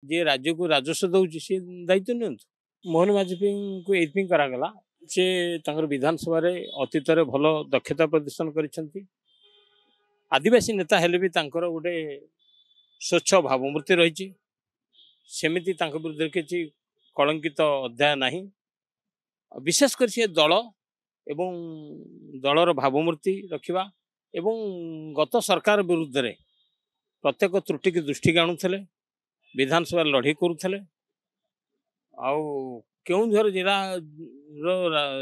जे राज्य को राजस्व दौर सी दायित्व नियंतु। मोहन माझी को ये करागला से विधानसभा अतीत भल दक्षता प्रदर्शन कर आदिवासी नेता हेले भी गोटे स्वच्छ भावमूर्ति रही सेमती विरुद्ध किसी कलंकित अध्याय नहीं। विशेषकर सी दल एवं दलर भावमूर्ति रखा एवं गत सरकार विरुद्ध रे प्रत्येक त्रुटि की दृष्टि की आणुले विधानसभा लड़े करुले केउझर जिला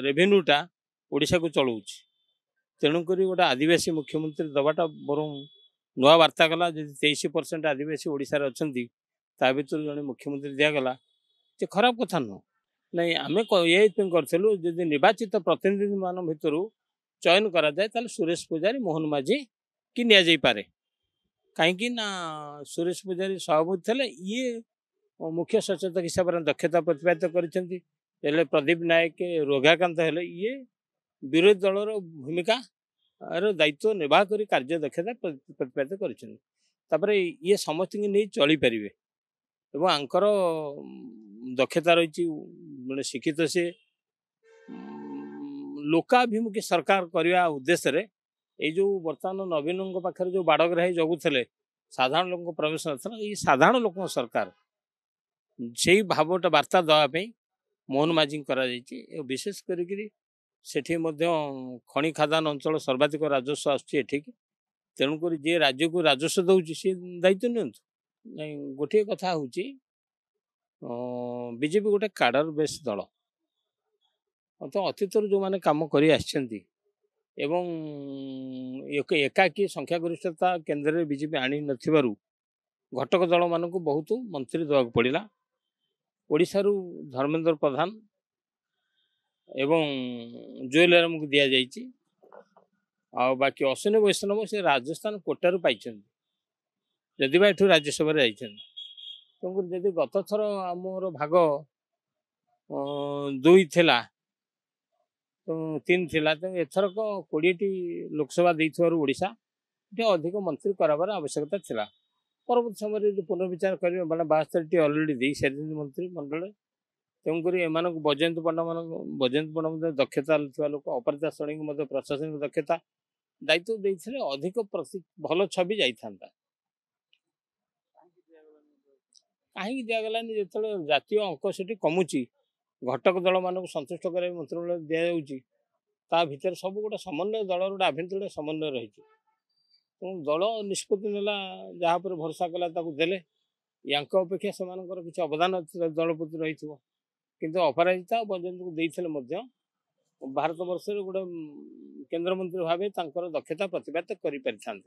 रेवेन्यूटा ओडिशा को चलाऊँ तेणुक गोटे आदिवासी मुख्यमंत्री दबाटा बर नुआ वार्ता गला 23% आदिवासी ओडिशा रे अछंती ता भीतर जने मुख्यमंत्री दिगला ये खराब कथा नुह नहीं आम ये करूँ जब निर्वाचित प्रतिनिधि मान भर चयन करा जाए ताले सुरेश पूजारी मोहन माझी कि नि पारे कहीं सुरेश पूजारी सभापति थे ये मुख्य सचेतक हिसाब से दक्षता प्रतिपादित कर प्रदीप नायक रोगाकांत हेले ये विरोधी दलर भूमिका दायित्व निर्वाह कर कार्य दक्षता प्रतिपादित कर ये समस्त नहीं चली पारे एवं आंकर दक्षता रही मैंने शिक्षित से लोकाभिमुखी सरकार करने उद्देश्य रे ये जो बर्तमान नवीन पाखे जो बाड़ग्राही जगुले साधारण लोक प्रवेश ना ये साधारण लोक सरकार से भावटा वार्ता देवाई मोहन माझी विशेषकर खनि खादान अंचल सर्वाधिक राजस्व आसठी तेणुक जी राज्य को राजस्व दौर सी दायित्व नियंतु नहीं गोटे कथा हूँ बीजेपी गोटे काडर बेस दल तो अतीत जो मैंने कम कर एकाकी संख्यागरिष्ठता केन्द्र में बीजेपी आनी नथिबारु घटक दल मान बहुत मंत्री देवाक पड़ा ओडिशारू धर्मेंद्र प्रधान एवं जुएल राम को दि जाइए बाकी अश्विनी वैष्णव से राजस्थान कोटारू पाई जदि एठू राज्यसभा तेणुक जदि गत थर आमर भाग 2 थिला 3 थिला तो एथरक 20टी लोकसभा ओडिशा अधिक मंत्री करार आवश्यकता थिला परवर्त समय पुनर्विचार करेंगे मैंने 72टी अलरेडी दी सारी मंत्री मंडल तेणुक एम बजयंत पंडा दक्षता लोक अपराजिता श्रेणी को प्रशासनिक दक्षता दायित्व देते अधिक भल छवि जाता कहीं दिगलानी जो जातीय अंक से कमुची घटक दल मान संतुष्ट कर मंत्रिमंडल दि जाऊँगी भितर सब गोटे समन्वय दल गोटे आभ्यंतर समन्वय रही दल निष्पत्ति नेला जहाँ पर भरोसा कला देले अपेक्षा से किसी अवदान दल प्रति रही किंतु अपराजिता बजयंत को देते भारत वर्ष गोटे केन्द्रमंत्री भाव दक्षता प्रतिपादित कर पारि।